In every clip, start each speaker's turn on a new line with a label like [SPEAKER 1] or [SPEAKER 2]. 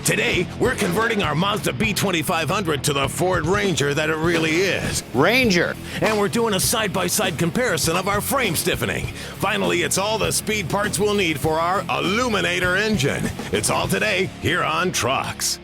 [SPEAKER 1] Today, we're converting our Mazda B2500 to the Ford Ranger that it really is.
[SPEAKER 2] Ranger.
[SPEAKER 1] And we're doing a side-by-side comparison of our frame stiffening. Finally, it's all the speed parts we'll need for our Aluminator engine. It's all today here on Trucks.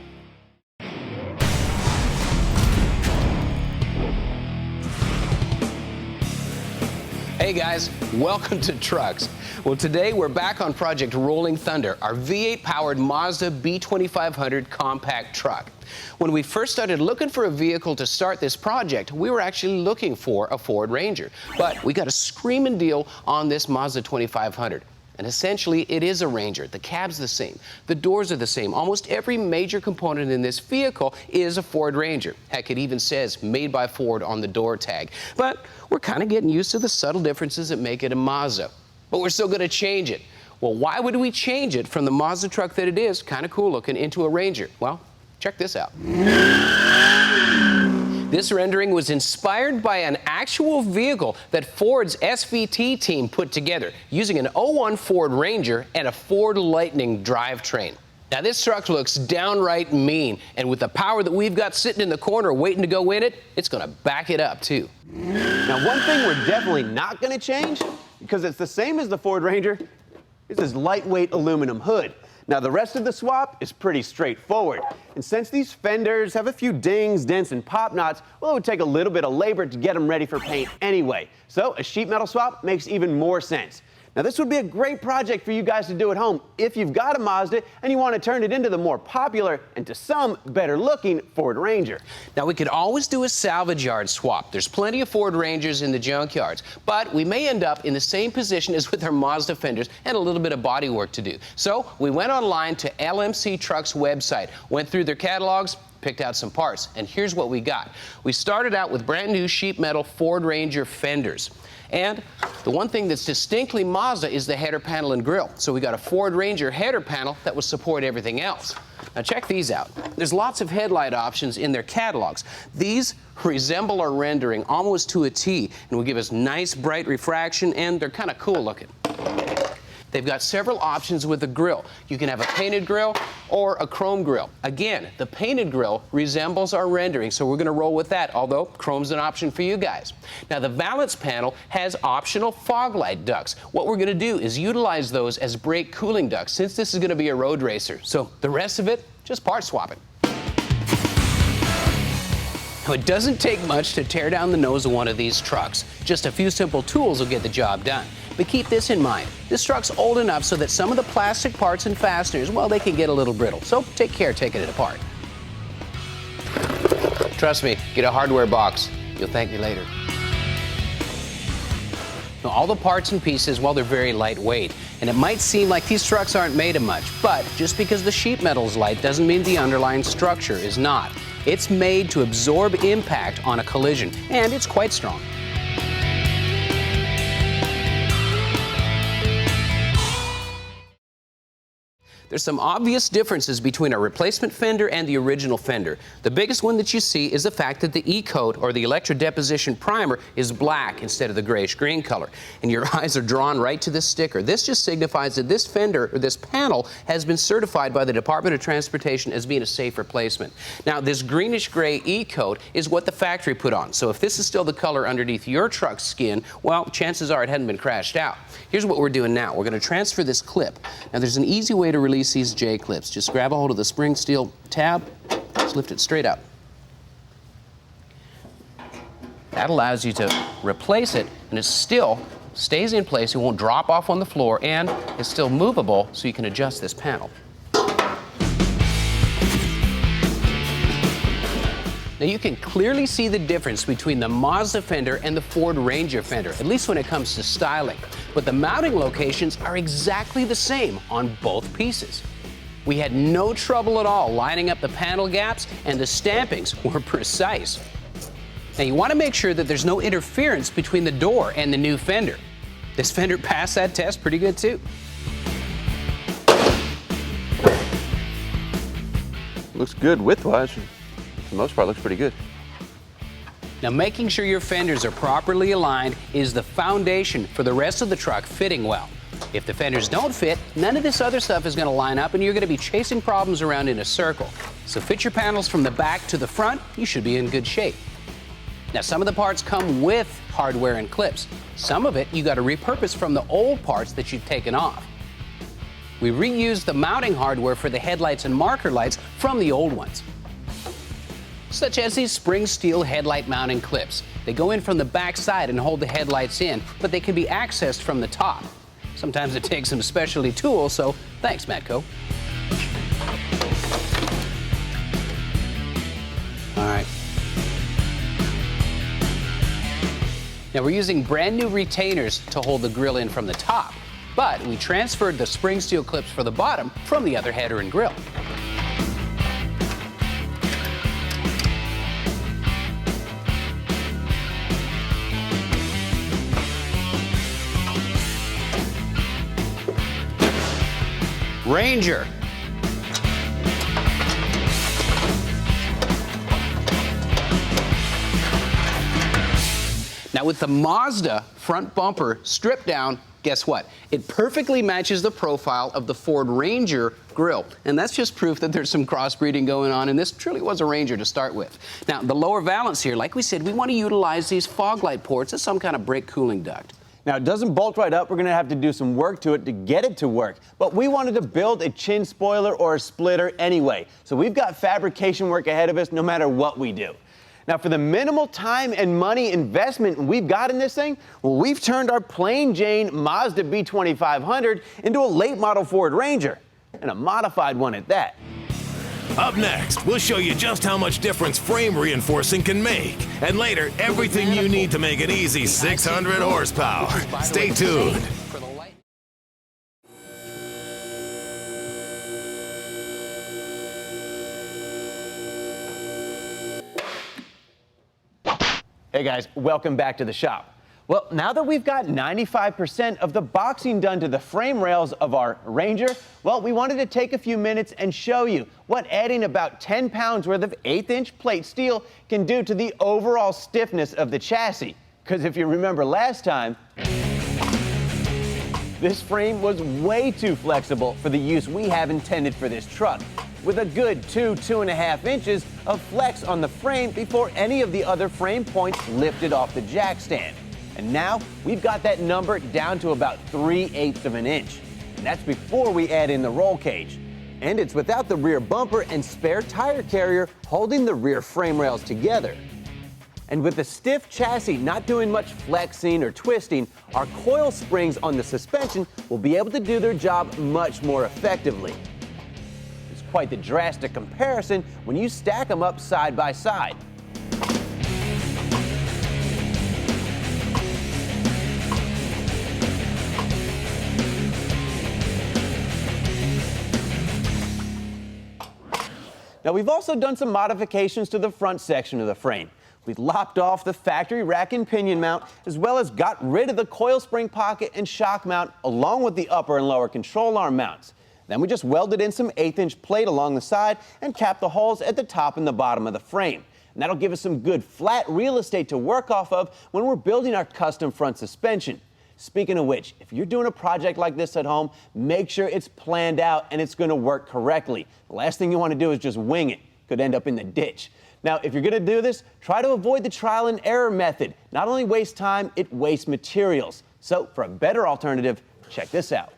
[SPEAKER 2] Hey guys, welcome to Trucks. Well, today we're back on Project Rolling Thunder, our V8-powered Mazda B2500 compact truck. When we first started looking for a vehicle to start this project, we were actually looking for a Ford Ranger. But we got a screaming deal on this Mazda 2500. And essentially, it is a Ranger. The cab's the same. The doors are the same. Almost every major component in this vehicle is a Ford Ranger. Heck, it even says made by Ford on the door tag. But we're kind of getting used to the subtle differences that make it a Mazda. But we're still going to change it. Well, why would we change it from the Mazda truck that it is, kind of cool looking, into a Ranger? Well, check this out. This rendering was inspired by an actual vehicle that Ford's SVT team put together using an 01 Ford Ranger and a Ford Lightning drivetrain. Now this truck looks downright mean, and with the power that we've got sitting in the corner waiting to go in it, it's going to back it up too.
[SPEAKER 3] Now one thing we're definitely not going to change, because it's the same as the Ford Ranger, is this lightweight aluminum hood. Now the rest of the swap is pretty straightforward. And since these fenders have a few dings, dents, and pop knots, well, it would take a little bit of labor to get them ready for paint anyway. So a sheet metal swap makes even more sense. Now this would be a great project for you guys to do at home if you've got a Mazda and you want to turn it into the more popular and to some better looking Ford Ranger.
[SPEAKER 2] Now we could always do a salvage yard swap. There's plenty of Ford Rangers in the junkyards, but we may end up in the same position as with our Mazda fenders and a little bit of body work to do. So we went online to LMC Trucks website, went through their catalogs, picked out some parts, and here's what we got. We started out with brand new sheet metal Ford Ranger fenders. And the one thing that's distinctly Mazda is the header panel and grille. So we got a Ford Ranger header panel that will support everything else. Now check these out. There's lots of headlight options in their catalogs. These resemble our rendering almost to a T and will give us nice bright refraction, and they're kind of cool looking. They've got several options with the grille. You can have a painted grille or a chrome grille. Again, the painted grille resembles our rendering, so we're going to roll with that, although chrome's an option for you guys. Now, the valance panel has optional fog light ducts. What we're going to do is utilize those as brake cooling ducts, since this is going to be a road racer. So the rest of it, just part swapping. Now, it doesn't take much to tear down the nose of one of these trucks. Just a few simple tools will get the job done. But keep this in mind. This truck's old enough so that some of the plastic parts and fasteners, well, they can get a little brittle. So take care taking it apart. Trust me, get a hardware box. You'll thank me later. Now, all the parts and pieces, well, they're very lightweight. And it might seem like these trucks aren't made of much, but just because the sheet metal is light doesn't mean the underlying structure is not. It's made to absorb impact on a collision, and it's quite strong. There's some obvious differences between a replacement fender and the original fender. The biggest one that you see is the fact that the E-coat, or the electrodeposition primer, is black instead of the grayish-green color. And your eyes are drawn right to this sticker. This just signifies that this fender, or this panel, has been certified by the Department of Transportation as being a safe replacement. Now, this greenish-gray E-coat is what the factory put on. So if this is still the color underneath your truck's skin, well, chances are it hadn't been crashed out. Here's what we're doing now. We're going to transfer this clip. Now, there's an easy way to release these J-clips. Just grab a hold of the spring steel tab, just lift it straight up. That allows you to replace it, and it still stays in place. It won't drop off on the floor, and it's still movable, so you can adjust this panel. Now you can clearly see the difference between the Mazda fender and the Ford Ranger fender, at least when it comes to styling. But the mounting locations are exactly the same on both pieces. We had no trouble at all lining up the panel gaps, and the stampings were precise. Now you want to make sure that there's no interference between the door and the new fender. This fender passed that test pretty good too.
[SPEAKER 3] Looks good width-wise. For the most part, looks pretty good.
[SPEAKER 2] Now, making sure your fenders are properly aligned is the foundation for the rest of the truck fitting well. If the fenders don't fit, none of this other stuff is going to line up and you're going to be chasing problems around in a circle. So fit your panels from the back to the front, you should be in good shape. Now, some of the parts come with hardware and clips. Some of it you got to repurpose from the old parts that you've taken off. We reused the mounting hardware for the headlights and marker lights from the old ones, such as these spring steel headlight mounting clips. They go in from the back side and hold the headlights in, but they can be accessed from the top. Sometimes it takes some specialty tools, so thanks, Matco. All right. Now we're using brand new retainers to hold the grille in from the top, but we transferred the spring steel clips for the bottom from the other header and grille. Ranger. Now with the Mazda front bumper stripped down, guess what? It perfectly matches the profile of the Ford Ranger grille. And that's just proof that there's some crossbreeding going on, and this truly was a Ranger to start with. Now, the lower valance here, like we said, we want to utilize these fog light ports as some kind of brake cooling duct.
[SPEAKER 3] Now, it doesn't bolt right up. We're going to have to do some work to it to get it to work. But we wanted to build a chin spoiler or a splitter anyway. So we've got fabrication work ahead of us no matter what we do. Now, for the minimal time and money investment we've got in this thing, well, we've turned our plain Jane Mazda B2500 into a late model Ford Ranger, and a modified one at that.
[SPEAKER 1] Up next, we'll show you just how much difference frame reinforcing can make. And later, everything you need to make an easy 600 horsepower. Stay tuned.
[SPEAKER 3] Hey guys, welcome back to the shop. Well, now that we've got 95% of the boxing done to the frame rails of our Ranger, well, we wanted to take a few minutes and show you what adding about 10 pounds worth of 1/8" plate steel can do to the overall stiffness of the chassis. Because if you remember last time, this frame was way too flexible for the use we have intended for this truck, with a good 2.5 inches of flex on the frame before any of the other frame points lifted off the jack stand. And now we've got that number down to about 3/8 of an inch. And that's before we add in the roll cage. And it's without the rear bumper and spare tire carrier holding the rear frame rails together. And with the stiff chassis not doing much flexing or twisting, our coil springs on the suspension will be able to do their job much more effectively. It's quite the drastic comparison when you stack them up side by side. Now, we've also done some modifications to the front section of the frame. We've lopped off the factory rack and pinion mount, as well as got rid of the coil spring pocket and shock mount, along with the upper and lower control arm mounts. Then we just welded in some 1/8" plate along the side and capped the holes at the top and the bottom of the frame. And that'll give us some good flat real estate to work off of when we're building our custom front suspension. Speaking of which, if you're doing a project like this at home, make sure it's planned out and it's going to work correctly. The last thing you want to do is just wing it. Could end up in the ditch. Now, if you're going to do this, try to avoid the trial and error method. Not only wastes time, it wastes materials. So for a better alternative, check this out.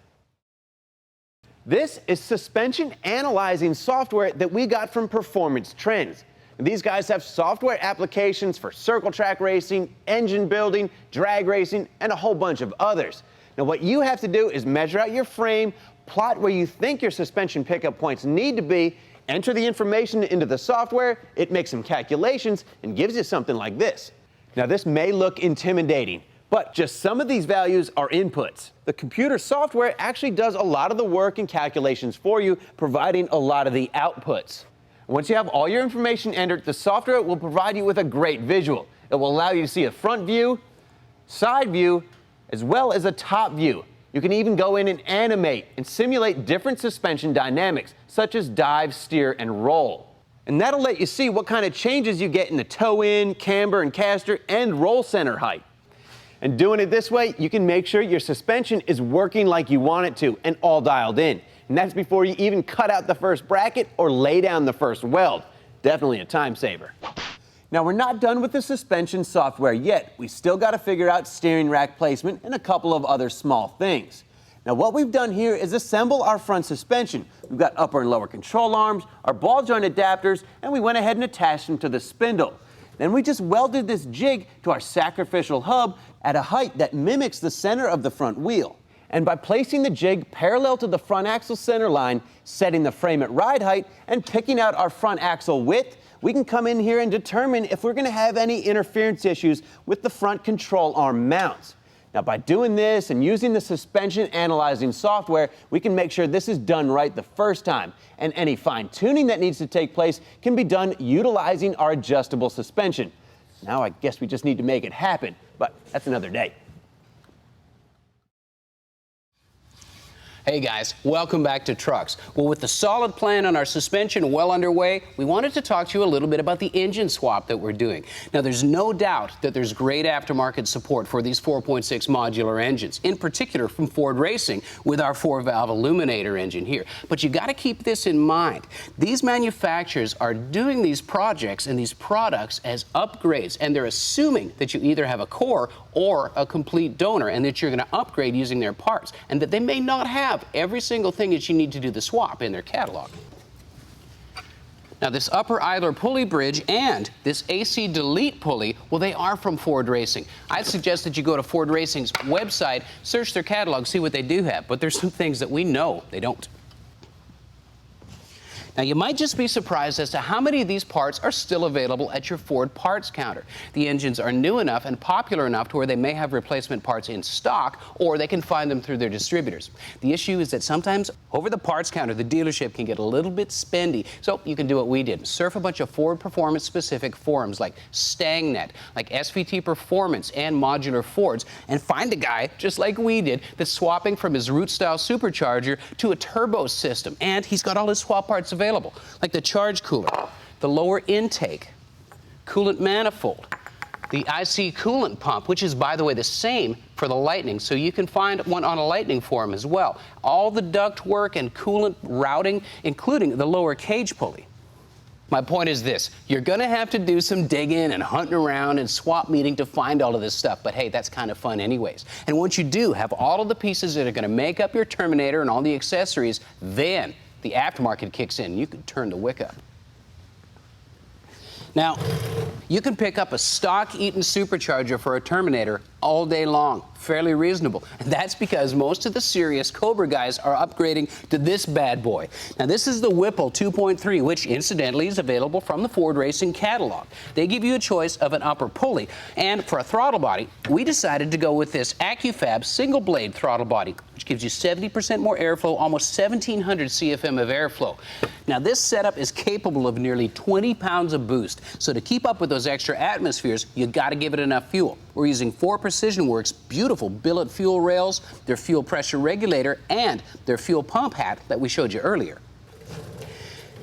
[SPEAKER 3] This is suspension analyzing software that we got from Performance Trends. These guys have software applications for circle track racing, engine building, drag racing, and a whole bunch of others. Now, what you have to do is measure out your frame, plot where you think your suspension pickup points need to be, enter the information into the software, it makes some calculations, and gives you something like this. Now, this may look intimidating, but just some of these values are inputs. The computer software actually does a lot of the work and calculations for you, providing a lot of the outputs. Once you have all your information entered, the software will provide you with a great visual. It will allow you to see a front view, side view, as well as a top view. You can even go in and animate and simulate different suspension dynamics, such as dive, steer, and roll. And that'll let you see what kind of changes you get in the toe-in, camber, and caster, and roll center height. And doing it this way, you can make sure your suspension is working like you want it to and all dialed in. And that's before you even cut out the first bracket or lay down the first weld. Definitely a time saver. Now, we're not done with the suspension software yet. We still got to figure out steering rack placement and a couple of other small things. Now, what we've done here is assemble our front suspension. We've got upper and lower control arms, our ball joint adapters, and we went ahead and attached them to the spindle. Then we just welded this jig to our sacrificial hub at a height that mimics the center of the front wheel. And by placing the jig parallel to the front axle center line, setting the frame at ride height, and picking out our front axle width, we can come in here and determine if we're going to have any interference issues with the front control arm mounts. Now, by doing this and using the suspension analyzing software, we can make sure this is done right the first time. And any fine-tuning that needs to take place can be done utilizing our adjustable suspension. Now, I guess we just need to make it happen, but that's another day.
[SPEAKER 2] Hey guys, welcome back to Trucks. Well, with the solid plan on our suspension well underway, we wanted to talk to you a little bit about the engine swap that we're doing. Now, there's no doubt that there's great aftermarket support for these 4.6 modular engines, in particular from Ford Racing with our 4-valve Aluminator engine here. But you got to keep this in mind. These manufacturers are doing these projects and these products as upgrades, and they're assuming that you either have a core or a complete donor, and that you're going to upgrade using their parts, and that they may not have every single thing that you need to do the swap in their catalog. Now, this upper idler pulley bridge and this AC delete pulley, well, they are from Ford Racing. I'd suggest that you go to Ford Racing's website, search their catalog, see what they do have, but there's some things that we know they don't. Now, you might just be surprised as to how many of these parts are still available at your Ford parts counter. The engines are new enough and popular enough to where they may have replacement parts in stock, or they can find them through their distributors. The issue is that sometimes over the parts counter, the dealership can get a little bit spendy. So you can do what we did. Surf a bunch of Ford performance-specific forums like StangNet, like SVT Performance, and Modular Fords, and find a guy, just like we did, that's swapping from his root-style supercharger to a turbo system. And he's got all his swap parts available, like the charge cooler, the lower intake, coolant manifold, the IC coolant pump, which is, by the way, the same for the Lightning, so you can find one on a Lightning forum as well. All the duct work and coolant routing, including the lower cage pulley. My point is this: you're going to have to do some digging and hunting around and swap meeting to find all of this stuff, but hey, that's kind of fun anyways. And once you do have all of the pieces that are going to make up your Terminator and all the accessories, then the aftermarket kicks in. You can turn the wick up. Now, you can pick up a stock Eaton supercharger for a Terminator all day long. Fairly reasonable. And that's because most of the serious Cobra guys are upgrading to this bad boy. Now, this is the Whipple 2.3, which incidentally is available from the Ford Racing catalog. They give you a choice of an upper pulley. And for a throttle body, we decided to go with this Accufab single blade throttle body, which gives you 70% more airflow, almost 1,700 CFM of airflow. Now, this setup is capable of nearly 20 pounds of boost. So to keep up with those extra atmospheres, you got to give it enough fuel. We're using Fore Precision Works' beautiful billet fuel rails, their fuel pressure regulator, and their fuel pump hat that we showed you earlier.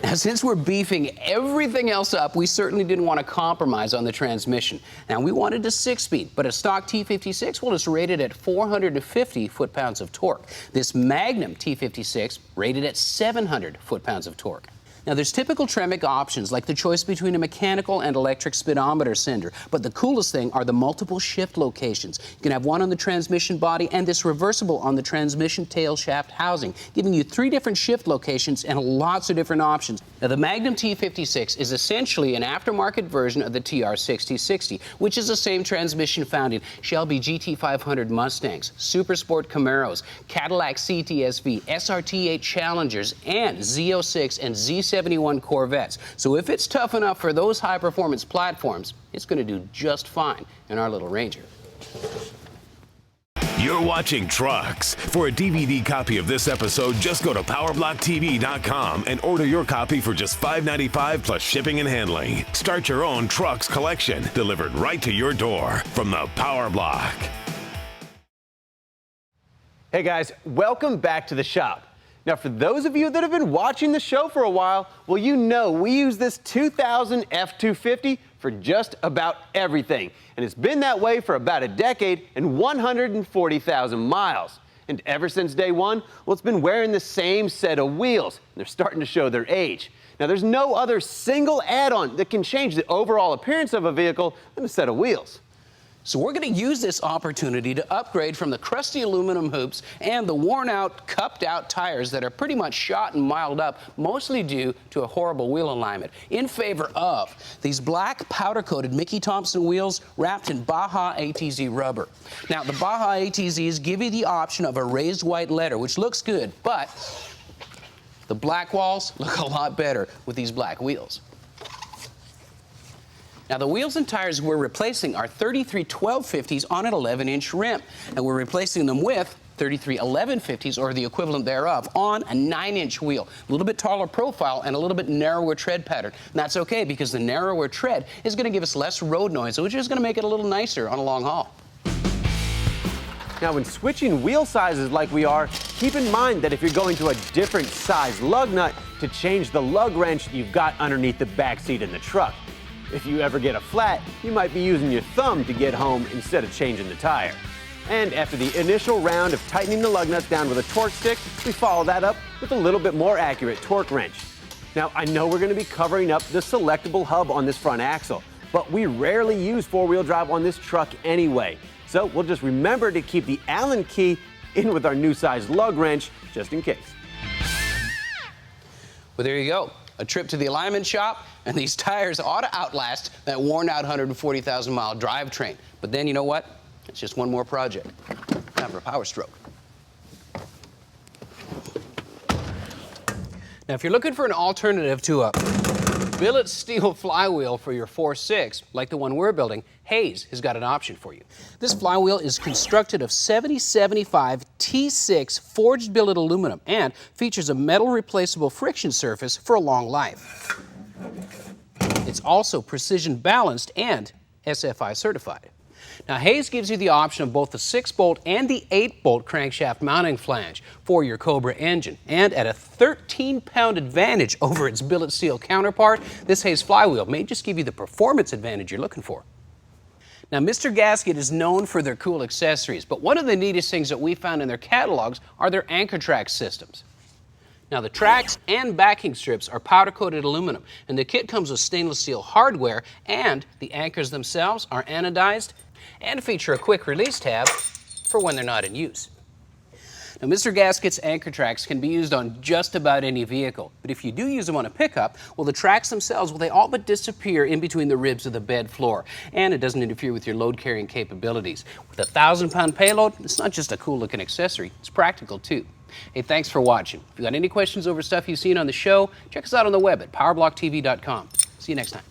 [SPEAKER 2] Now, since we're beefing everything else up, we certainly didn't want to compromise on the transmission. Now, we wanted a 6-speed, but a stock T56, well, is rated at 450 foot-pounds of torque. This Magnum T56 rated at 700 foot-pounds of torque. Now, there's typical Tremec options, like the choice between a mechanical and electric speedometer sender, but the coolest thing are the multiple shift locations. You can have one on the transmission body and this reversible on the transmission tail shaft housing, giving you 3 different shift locations and lots of different options. Now, the Magnum T56 is essentially an aftermarket version of the TR6060, which is the same transmission found in Shelby GT500 Mustangs, Super Sport Camaros, Cadillac CTSV, SRT8 Challengers, and Z06 and Z71 Corvettes. So if it's tough enough for those high-performance platforms, it's going to do just fine in our little Ranger.
[SPEAKER 1] You're watching Trucks. For a DVD copy of this episode, just go to PowerBlockTV.com and order your copy for just $5.95 plus shipping and handling. Start your own Trucks collection, delivered right to your door from the Power Block.
[SPEAKER 3] Hey guys, welcome back to the shop. Now, for those of you that have been watching the show for a while, well, you know we use this 2000 F250 for just about everything. And it's been that way for about a decade and 140,000 miles. And ever since day one, well, it's been wearing the same set of wheels. And they're starting to show their age. Now, there's no other single add-on that can change the overall appearance of a vehicle than a set of wheels.
[SPEAKER 2] So we're going to use this opportunity to upgrade from the crusty aluminum hoops and the worn-out, cupped-out tires that are pretty much shot and miled up, mostly due to a horrible wheel alignment, in favor of these black powder-coated Mickey Thompson wheels wrapped in Baja ATZ rubber. Now, the Baja ATZs give you the option of a raised white letter, which looks good, but the black walls look a lot better with these black wheels. Now, the wheels and tires we're replacing are 33 1250s on an 11-inch rim, and we're replacing them with 33 1150s, or the equivalent thereof, on a 9-inch wheel. A little bit taller profile and a little bit narrower tread pattern. And that's okay, because the narrower tread is going to give us less road noise, which is going to make it a little nicer on a long haul.
[SPEAKER 3] Now, when switching wheel sizes like we are, keep in mind that if you're going to a different size lug nut, to change the lug wrench you've got underneath the back seat in the truck. If you ever get a flat, you might be using your thumb to get home instead of changing the tire. And after the initial round of tightening the lug nuts down with a torque stick, we follow that up with a little bit more accurate torque wrench. Now, I know we're going to be covering up the selectable hub on this front axle, but we rarely use four-wheel drive on this truck anyway. So we'll just remember to keep the Allen key in with our new size lug wrench, just in case.
[SPEAKER 2] Well, there you go. A trip to the alignment shop, and these tires ought to outlast that worn-out 140,000-mile drivetrain. But then, you know what? It's just one more project. Time for a power stroke. Now, if you're looking for an alternative to a billet steel flywheel for your 4.6, like the one we're building, Hayes has got an option for you. This flywheel is constructed of 7075 T6 forged billet aluminum and features a metal replaceable friction surface for a long life. It's also precision balanced and SFI certified. Now, Hayes gives you the option of both the 6-bolt and the 8-bolt crankshaft mounting flange for your Cobra engine. And at a 13-pound advantage over its billet steel counterpart, this Hayes flywheel may just give you the performance advantage you're looking for. Now, Mr. Gasket is known for their cool accessories, but one of the neatest things that we found in their catalogs are their AnchorTrax systems. Now, the tracks and backing strips are powder-coated aluminum, and the kit comes with stainless steel hardware, and the anchors themselves are anodized and feature a quick release tab for when they're not in use. Now, Mr. Gasket's AnchorTrax can be used on just about any vehicle, but if you do use them on a pickup, well, the tracks themselves, well, they all but disappear in between the ribs of the bed floor, and it doesn't interfere with your load-carrying capabilities. With a 1,000-pound payload, it's not just a cool-looking accessory, it's practical, too. Hey, thanks for watching. If you've got any questions over stuff you've seen on the show, check us out on the web at PowerBlockTV.com. See you next time.